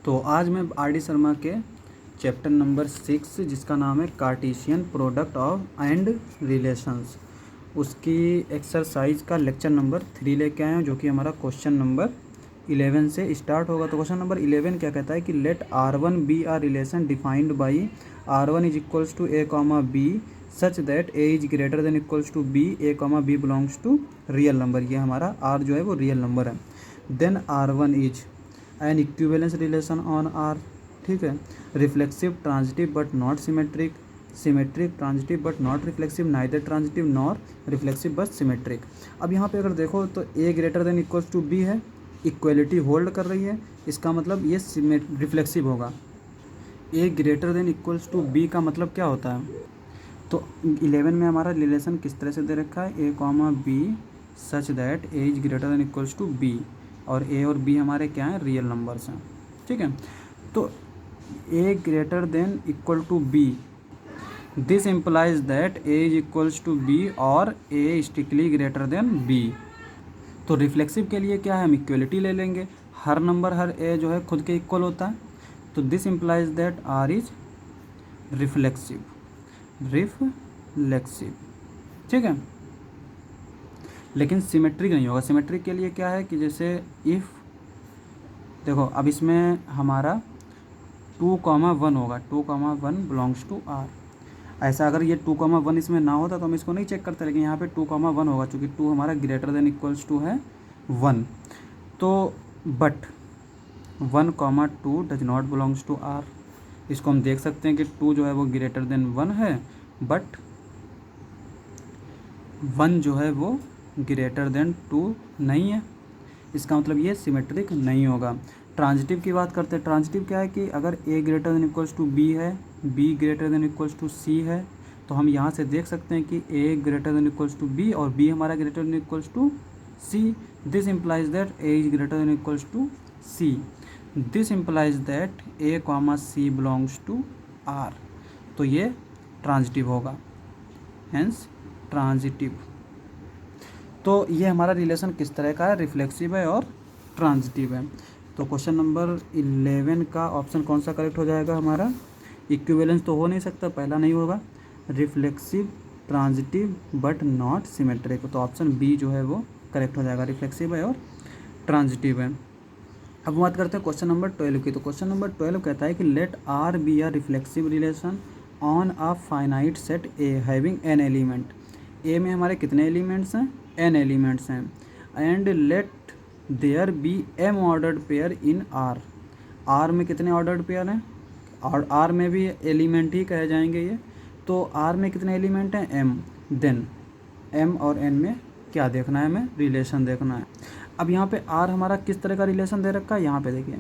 तो आज मैं आर डी शर्मा के चैप्टर नंबर 6 जिसका नाम है Cartesian product of and relations, उसकी एक्सरसाइज का लेक्चर नंबर 3 लेके आए हैं, जो कि हमारा क्वेश्चन नंबर 11 से स्टार्ट होगा। तो क्वेश्चन नंबर 11 क्या कहता है कि let R1 B R relation defined by R1 is equals to A comma B such that A is greater than equals to B, A comma B belongs to real number. ये हमारा R जो है वो real number है। Then R1 is an equivalence relation on R, ठीक है। Reflexive transitive but not symmetric, symmetric transitive but not reflexive, neither transitive nor reflexive but symmetric. अब यहाँ पे अगर देखो तो A greater than equals to B है, इक्वलिटी होल्ड कर रही है, इसका मतलब ये रिफ्लेक्सिव होगा। A greater than equals to B का मतलब क्या होता है? तो 11 में हमारा रिलेशन किस तरह से दे रखा है, A comma B such that A is greater than equals to B, और ए और बी हमारे क्या हैं, रियल नंबर्स हैं, ठीक है। तो A greater than equal to B, this implies that A is equals to B और A strictly greater than B. तो रिफ्लेक्सिव के लिए क्या है, हम इक्वलिटी ले लेंगे, हर नंबर हर ए जो है खुद के इक्वल होता है। तो this implies that R is reflexive, reflexive, ठीक है। लेकिन सिमेट्रिक नहीं होगा। सिमेट्रिक के लिए क्या है कि जैसे इफ़ देखो अब इसमें हमारा 2,1 होगा, 2,1 बिलोंग्स टू आर। ऐसा अगर ये 2,1 इसमें ना होता तो हम इसको नहीं चेक करते, लेकिन यहाँ पे 2,1 होगा, चूँकि 2 हमारा ग्रेटर देन इक्वल्स टू है 1। तो but 1,2 does not belongs to R. इसको हम देख सकते हैं कि 2 जो है वो ग्रेटर देन 1 है, बट 1 जो है वो ग्रेटर देन 2 नहीं है, इसका मतलब ये सिमेट्रिक नहीं होगा। ट्रांजिटिव की बात करते हैं। ट्रांजिटिव क्या है कि अगर A greater than equals to B है, B greater than equals to C है, तो हम यहाँ से देख सकते हैं कि A greater than equals to B और बी हमारा greater than equals to C. This implies that A is greater than equals to C. This implies that A comma C belongs to R. तो ये transitive होगा, hence transitive. तो ये हमारा relation किस तरह का है, रिफ्लेक्सिव है और ट्रांजिटिव है। तो क्वेश्चन नंबर 11 का ऑप्शन कौन सा करेक्ट हो जाएगा हमारा? इक्विवेलेंस तो हो नहीं सकता, पहला नहीं होगा। Reflexive transitive but not symmetric, तो ऑप्शन बी जो है वो करेक्ट हो जाएगा, रिफ्लेक्सिव है और ट्रांजिटिव है। अब बात करते हैं क्वेश्चन नंबर 12 की। तो क्वेश्चन नंबर 12 कहता है कि let R be R reflexive relation on a finite set A having N element. A में हमारे कितने एलिमेंट्स हैं, एन एलिमेंट्स हैं। And let there be M ordered pair in R. R में कितने ऑर्डर्ड पेयर हैं, और आर में भी एलिमेंट ही कहे जाएंगे ये। तो आर में कितने एलिमेंट हैं, एम। देन एम और एन में क्या देखना है, हमें रिलेशन देखना है। अब यहाँ पे आर हमारा किस तरह का रिलेशन दे रखा है, यहाँ पे देखिए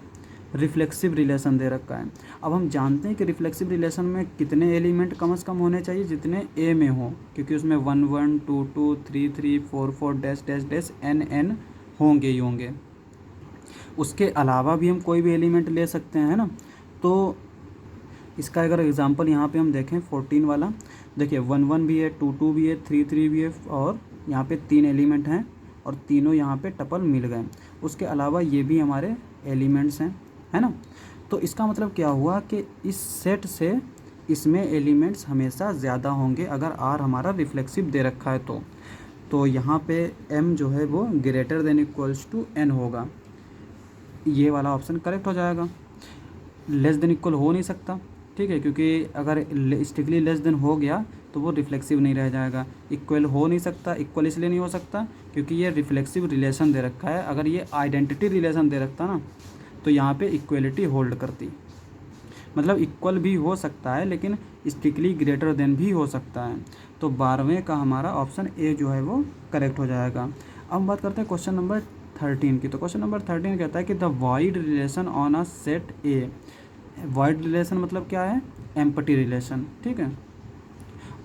रिफ्लेक्सिव रिलेशन दे रखा है। अब हम जानते हैं कि रिफ्लेक्सिव रिलेशन में कितने एलिमेंट कम से कम होने चाहिए, जितने ए में हो, क्योंकि उसमें 1 1 2 2 3 3 4 4 dash dash dash N N होंगे ही होंगे। उसके अलावा भी हम कोई भी एलिमेंट ले सकते हैं, है ना। तो इसका अगर एग्जांपल यहाँ पे हम देखें 14 वाला, देखिए 1 1 भी है, 2 2 भी है, 3 3 भी है, और यहाँ पे 3 एलिमेंट हैं और तीनों यहाँ पे टपल मिल गए। उसके अलावा ये भी हमारे एलिमेंट्स हैं, है ना। तो इसका मतलब क्या हुआ कि इस सेट से इसमें एलिमेंट्स हमेशा ज़्यादा होंगे अगर आर हमारा रिफ्लेक्सिव दे रखा है तो यहाँ पे एम जो है वो greater than equals to N होगा। ये वाला ऑप्शन करेक्ट हो जाएगा। लेस देन इक्वल हो नहीं सकता, ठीक है, क्योंकि अगर स्ट्रिक्टली लेस देन हो गया तो वो रिफ्लेक्सिव नहीं रह जाएगा। इक्वल हो नहीं सकता, इक्वल इसलिए नहीं हो सकता क्योंकि ये रिफ्लेक्सिव रिलेशन दे रखा है। अगर ये आइडेंटिटी रिलेशन दे रखता ना तो यहाँ पे इक्वलिटी होल्ड करती, मतलब इक्वल भी हो सकता है लेकिन स्ट्रिक्टली ग्रेटर देन भी हो सकता है। तो 12वें का हमारा ऑप्शन ए जो है वो करेक्ट हो जाएगा। अब हम बात करते हैं क्वेश्चन नंबर 13 की। तो क्वेश्चन नंबर 13 कहता है कि the wide relation on a set A. Wide relation मतलब क्या है, एम्पटी रिलेशन, ठीक है।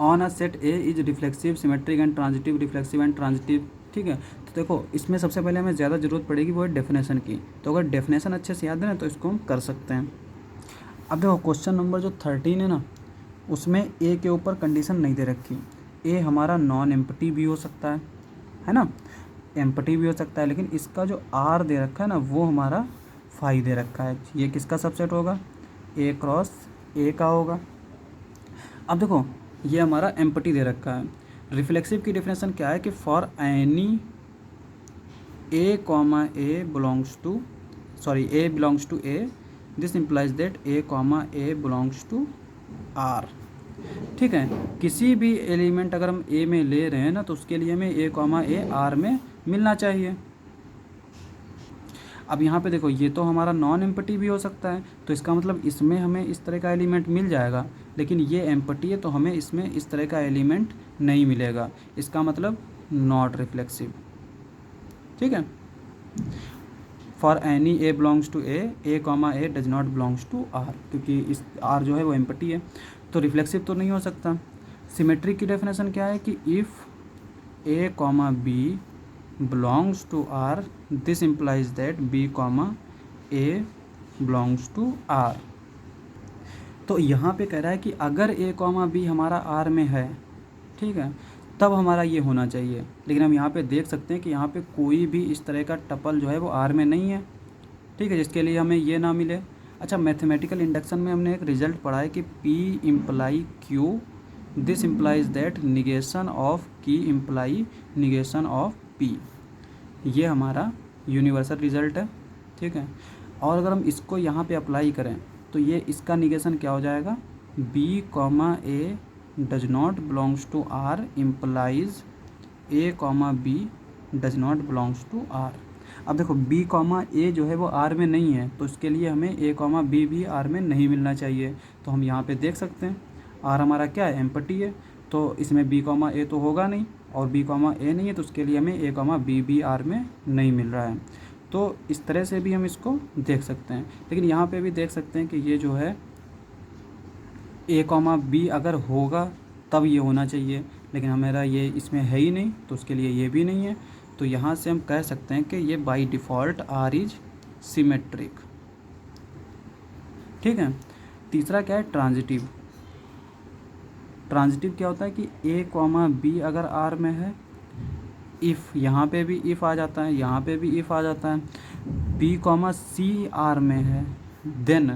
On a set A is reflexive symmetric and transitive, reflexive and transitive, ठीक है। तो देखो इसमें सबसे पहले हमें ज़्यादा ज़रूरत पड़ेगी वो है डेफिनेशन की। तो अगर डेफिनेशन अच्छे से याद है ना तो इसको हम कर सकते हैं। अब देखो क्वेश्चन नंबर जो 13 है ना, उसमें ए के ऊपर कंडीशन नहीं दे रखी। ए हमारा नॉन एम्पटी भी हो सकता है ना, एम्पटी भी हो सकता है, लेकिन इसका जो आर दे रखा है ना वो हमारा फाई दे रखा है, ये किसका सबसेट होगा, ए क्रॉस ए का होगा। अब देखो ये हमारा एम्प्टी दे रखा है। रिफ्लेक्सिव की डेफिनेशन क्या है कि for any A comma A belongs to A belongs to A, this implies that A comma A belongs to R. ठीक है, किसी भी एलिमेंट अगर हम ए में ले रहे हैं ना तो उसके लिए हमें ए कॉमा ए आर में मिलना चाहिए। अब यहाँ पे देखो ये तो हमारा नॉन एम्प्टी भी हो सकता है, तो इसका मतलब इसमें हमें इस तरह का एलिमेंट मिल जाएगा, लेकिन ये एम्प्टी है तो हमें इसमें इस तरह का एलिमेंट नहीं मिलेगा, इसका मतलब नॉट रिफ्लेक्सिव। ठीक है, for any A belongs to A comma A does not belongs to R, क्योंकि इस आर जो है वो एम्प्टी है तो रिफ्लेक्सिव तो नहीं हो सकता। सिमेट्रिक की डेफिनेशन क्या है कि if A comma B belongs to R, this implies that B comma A belongs to R। तो यहाँ पे कह रहा है कि अगर A कॉमा B हमारा R में है, ठीक है, तब हमारा ये होना चाहिए, लेकिन हम यहाँ पे देख सकते हैं कि यहाँ पे कोई भी इस तरह का टपल जो है वो R में नहीं है। ठीक है, जिसके लिए हमें ये ना मिले। अच्छा, मैथमेटिकल इंडक्शन में हमने एक रिजल्ट पढ़ा है कि P imply Q, this implies that negation of की इम्प्लाई निगेशन ऑफ P। ये हमारा यूनिवर्सल रिजल्ट है। ठीक है, और अगर हम इसको यहाँ पे अप्लाई करें तो ये इसका निगेशन क्या हो जाएगा, B comma A does not belongs to R implies A comma B does not belongs to R. अब देखो B कॉमा ए जो है वो आर में नहीं है, तो इसके लिए हमें ए कॉमा बी भी आर में नहीं मिलना चाहिए। तो हम यहाँ पे देख सकते हैं आर हमारा क्या है, एम्प्टी है, तो इसमें B कॉमा ए तो होगा नहीं, और B कॉमा ए नहीं है तो उसके लिए हमें ए कॉमा बी भी आर में नहीं मिल रहा है। तो इस तरह से भी हम इसको देख सकते हैं, लेकिन यहाँ पे भी देख सकते हैं कि ये जो है ए कॉमा बी अगर होगा तब ये होना चाहिए, लेकिन हमारा ये इसमें है ही नहीं तो उसके लिए ये भी नहीं है। तो यहाँ से हम कह सकते हैं कि ये by default R is symmetric. ठीक है, तीसरा क्या है, ट्रांजिटिव। ट्रांजिटिव क्या होता है कि ए कॉमा बी अगर आर में है, इफ़ यहाँ पे भी इफ़ आ जाता है, यहाँ पे भी इफ़ आ जाता है, बी कॉमा सी आर में है, then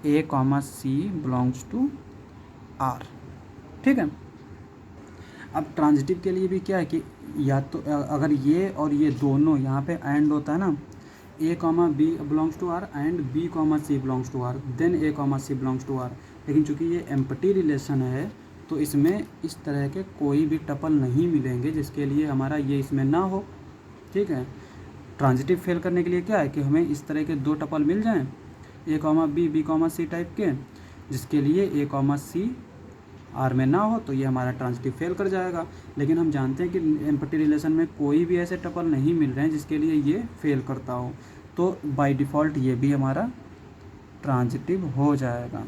A comma C belongs to R. ठीक है, अब ट्रांजिटिव के लिए भी क्या है कि या तो अगर ये और ये दोनों यहाँ पे एंड होता है ना, A comma B belongs to R and B comma C belongs to R, then A comma C belongs to R. लेकिन चूंकि ये एम्प्टी रिलेशन है तो इसमें इस तरह के कोई भी टपल नहीं मिलेंगे जिसके लिए हमारा ये इसमें ना हो। ठीक है, ट्रांजिटिव फेल करने के लिए क्या है कि हमें इस तरह के दो टपल मिल जाएं, A comma B comma C type के, जिसके लिए ए कॉमा सी आर में ना हो, तो ये हमारा ट्रांजिटिव फेल कर जाएगा। लेकिन हम जानते हैं कि एम्प्टी रिलेशन में कोई भी ऐसे टपल नहीं मिल रहे हैं जिसके लिए ये फेल करता हो, तो बाय डिफ़ॉल्ट ये भी हमारा ट्रांजिटिव हो जाएगा।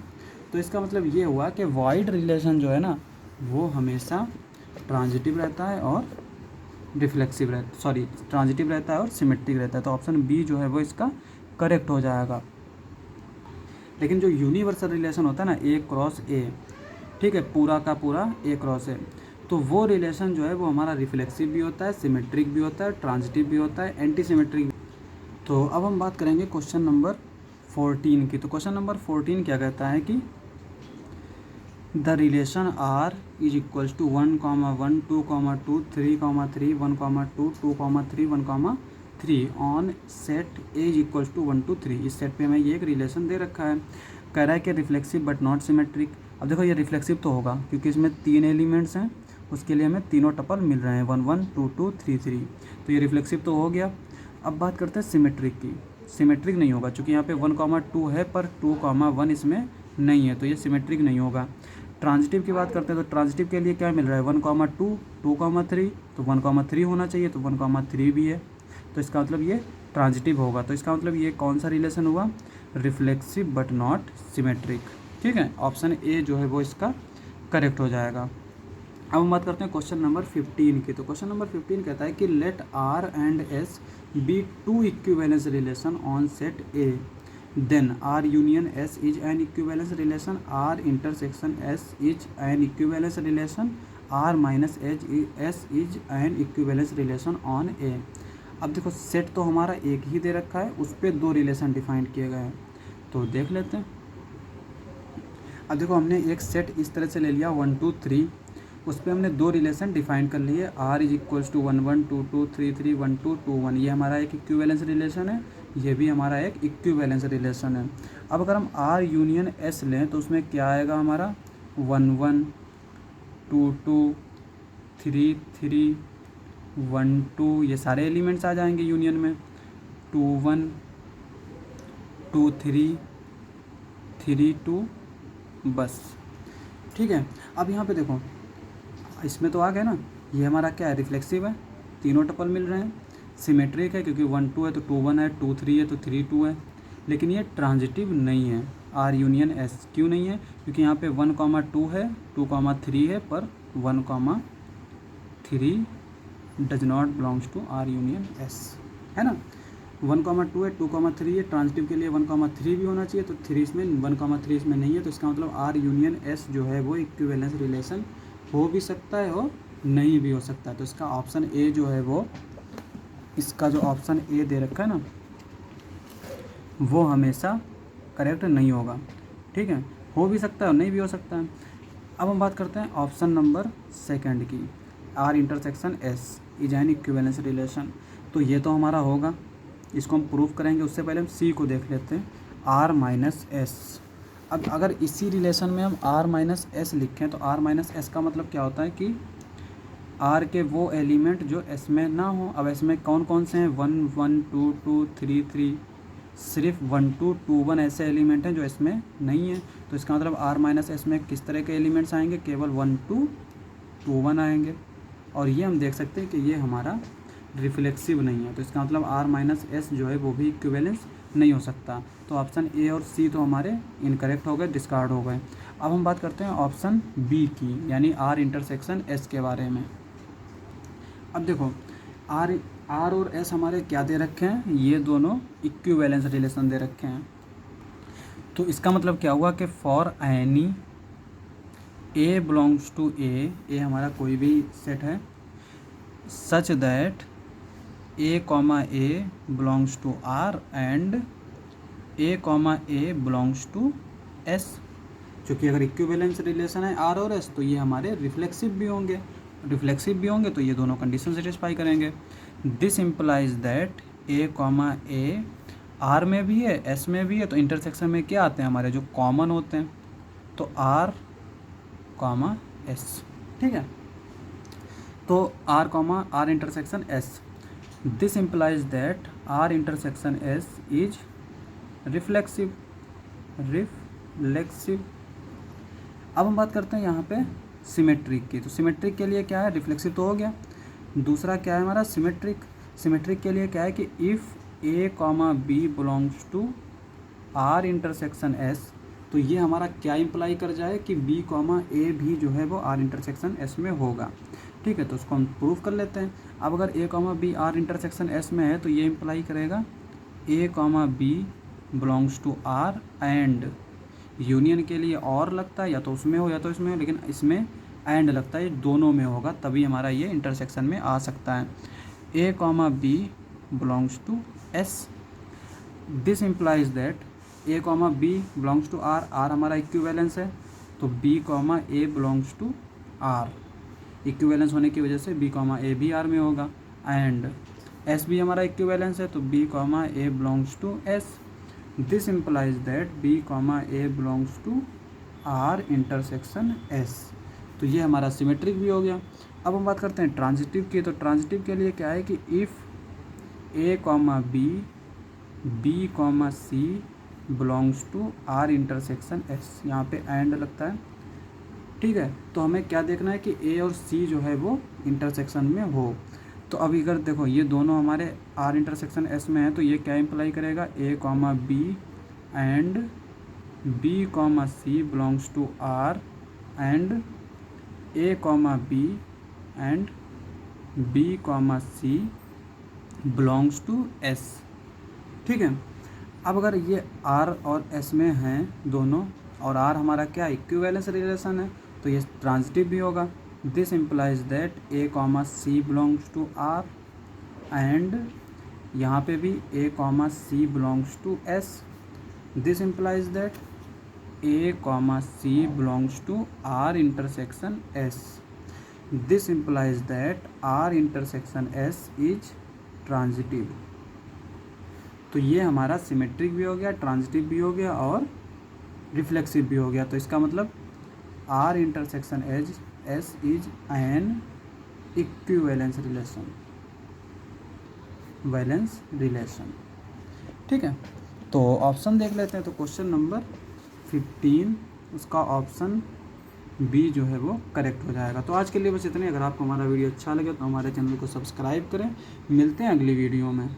तो इसका मतलब ये हुआ कि वॉइड रिलेशन जो है ना वो हमेशा ट्रांजिटिव रहता है और रिफ्लेक्सिव ट्रांजिटिव रहता है और सिमेट्रिक रहता है। तो ऑप्शन बी जो है वो इसका करेक्ट हो जाएगा। लेकिन जो यूनिवर्सल रिलेशन होता है ना ए क्रॉस ए, ठीक है, पूरा का पूरा ए क्रॉस ए, तो वो रिलेशन जो है वो हमारा रिफ्लेक्सिव भी होता है, सिमेट्रिक भी होता है, ट्रांजिटिव भी होता है, एंटी सिमेट्रिक। तो अब हम बात करेंगे क्वेश्चन नंबर 14 की। तो क्वेश्चन नंबर 14 क्या कहता है कि the relation R is equals to 1, 1, 2, 2, 3, 3, 1, 2, 2, 3, 1, 3 on set A is equals to 1 to 3। इस सेट पे हमें ये एक रिलेशन दे रखा है, कह रहा है कि रिफ्लेक्सिव बट नॉट सिमेट्रिक। अब देखो ये रिफ्लेक्सिव तो होगा क्योंकि इसमें 3 एलिमेंट्स हैं, उसके लिए हमें तीनों टपल मिल रहे हैं 1, 1, 2, 2, 3, 3, तो ये रिफ्लेक्सिव तो हो गया। अब बात करते हैं सिमेट्रिक की। सिमेट्रिक नहीं होगा क्योंकि यहाँ पे 1, 2 है पर 2, 1 इसमें नहीं है, तो ये सिमेट्रिक नहीं होगा। ट्रांजिटिव की बात करते हैं तो ट्रांजिटिव के लिए क्या मिल रहा है 1, 2, 2, 3, तो 1, 3 होना चाहिए, तो 1, 3 भी है, तो इसका मतलब ये ट्रांजिटिव होगा। तो इसका मतलब ये कौन सा रिलेशन हुआ, रिफ्लेक्सिव बट नॉट सिमेट्रिक। ठीक है, ऑप्शन ए जो है वो इसका करेक्ट हो जाएगा। अब हम बात करते हैं क्वेश्चन नंबर 15 की। तो क्वेश्चन नंबर 15 कहता है कि let R and S be two equivalence relation on set A, then R union S is an equivalence relation, R intersection S is an equivalence relation, R minus S is an equivalence relation on A. अब देखो set तो हमारा एक ही दे रखा है, उस पर दो रिलेशन डिफाइन किए गए हैं, तो देख लेते हैं। अब देखो हमने एक सेट इस तरह से ले लिया 1 2 3, उस पर हमने दो रिलेशन डिफाइन कर लिए, आर इज इक्वल्स टू 1 1 2 2 3 3 1 2 2 1, ये हमारा एक इक्विवेलेंस रिलेशन है, ये भी हमारा एक इक्विवेलेंस रिलेशन है। अब अगर हम आर यूनियन एस लें तो उसमें क्या आएगा हमारा 1 1 2 2 3 3 1 2, ये सारे एलिमेंट्स आ जाएंगे यूनियन में, 2 1 2 3 3 2, बस। ठीक है, अब यहाँ पे देखो इसमें तो आ गया ना, ये हमारा क्या है, रिफ्लेक्सिव है, तीनों टपल मिल रहे हैं, सिमेट्रिक है क्योंकि 1 2 है तो 2 1 है, 2 3 है तो 3 2 है, लेकिन ये ट्रांजिटिव नहीं है। आर यूनियन एस क्यों नहीं है, क्योंकि यहाँ पे 1 2 है, 2 3 है, पर 1 3 does not belongs to R union S, है ना। 1 2 है, 2 3 है, ट्रांजिटिव के लिए 1 3 भी होना चाहिए, तो 3 इसमें 1 3 इसमें नहीं है, तो इसका मतलब आर यूनियन एस जो है वो इक्विवेलेंस रिलेशन हो भी सकता है और नहीं भी हो सकता है। तो इसका ऑप्शन ए जो है वो, इसका जो ऑप्शन ए दे रखा है ना, वो हमेशा करेक्ट नहीं होगा। ठीक है, हो भी सकता है और नहीं भी हो सकता है। अब हम बात करते हैं ऑप्शन नंबर सेकंड की, R intersection S is an equivalence relation, तो ये तो हमारा होगा, इसको हम प्रूफ करेंगे। उससे पहले हम सी को देख लेते हैं, आर माइनस एस। अब अगर इसी रिलेशन में हम आर माइनस एस लिखें तो आर माइनस एस का मतलब क्या होता है कि आर के वो एलिमेंट जो एस में ना हो। अब एस में कौन कौन से हैं, 1 1 2 2 3 3, सिर्फ 1 2 2 1 ऐसे एलिमेंट हैं जो इसमें नहीं है, तो इसका मतलब आर माइनस एस में किस तरह के एलिमेंट्स आएंगे, केवल 1 2 2 1 आएंगे। और ये हम देख सकते हैं कि ये हमारा रिफ्लेक्सिव नहीं है, तो इसका मतलब आर माइनस एस जो है वो भी इक्विवेलेंस नहीं हो सकता। तो ऑप्शन ए और सी तो हमारे इनकरेक्ट हो गए, डिस्कार्ड हो गए। अब हम बात करते हैं ऑप्शन बी की, यानी आर इंटरसेक्शन एस के बारे में। अब देखो आर और एस हमारे क्या दे रखे हैं, ये दोनों इक्विवेलेंस रिलेशन दे रखे हैं। तो इसका मतलब क्या हुआ कि for any A belongs to A हमारा कोई भी सेट है, such that A belongs to R and A belongs to S. क्योंकि अगर इक्विवेलेंस रिलेशन है आर और एस तो ये हमारे रिफ्लेक्सिव भी होंगे, तो ये दोनों कंडीशन सेटिस्फाई करेंगे। This implies that A R में भी है एस में भी है, तो इंटरसेक्शन में क्या आते हैं हमारे जो कॉमन होते हैं, तो आर एस। ठीक है, तो R intersection S, this implies that R intersection S is reflexive. अब हम बात करते हैं यहाँ पे सिमेट्रिक की। तो सिमेट्रिक के लिए क्या है, रिफ्लेक्सिव तो हो गया, दूसरा क्या है हमारा सिमेट्रिक के लिए क्या है कि if A B belongs to R intersection S, तो ये हमारा क्या इम्प्लाई कर जाए कि बी ए भी जो है वो आर इंटरसेक्शन एस में होगा। ठीक है, तो उसको हम प्रूव कर लेते हैं। अब अगर A B R intersection S में है तो ये इम्प्लाई करेगा A B belongs to R and, union के लिए और लगता है या तो उसमें हो या तो इसमें हो, लेकिन इसमें एंड लगता है, ये दोनों में होगा तभी हमारा ये इंटरसेक्शन में आ सकता है। A B belongs to S, this implies that A B belongs to R, R हमारा इक्विवेलेंस है, तो B A belongs to R, equivalence होने की वजह से बी ए भी आर में होगा, एंड एस भी हमारा इक्विवेलेंस है, तो B A belongs to S. This implies that B A belongs to R intersection S, तो ये हमारा सिमेट्रिक भी हो गया। अब हम बात करते हैं ट्रांजिटिव की। तो ट्रांजिटिव के लिए क्या है कि if A B C belongs to R intersection S, यहाँ पे एंड लगता है। ठीक है, तो हमें क्या देखना है कि ए और सी जो है वो इंटरसेक्शन में हो। तो अभी अगर देखो ये दोनों हमारे आर इंटरसेक्शन एस में है, तो ये क्या इम्प्लाई करेगा, A B and B C belongs to R and A B and B C belongs to S. ठीक है, अब अगर ये आर और एस में हैं दोनों, और आर हमारा क्या इक्विवेलेंस रिलेशन है, तो ये ट्रांजिटिव भी होगा। This implies that A C belongs to R and यहाँ पे भी A comma C belongs to S, this implies that A comma C belongs to R intersection S, this implies that R intersection S is transitive. तो ये हमारा symmetric भी हो गया, transitive भी हो गया और रिफ्लेक्सिव भी हो गया। तो इसका मतलब R intersection S is an equivalence relation, valence relation. ठीक है, तो ऑप्शन देख लेते हैं। तो क्वेश्चन नंबर 15 उसका ऑप्शन बी जो है वो करेक्ट हो जाएगा। तो आज के लिए बस इतने। अगर आपको हमारा वीडियो अच्छा लगे तो हमारे चैनल को सब्सक्राइब करें। मिलते हैं अगली वीडियो में।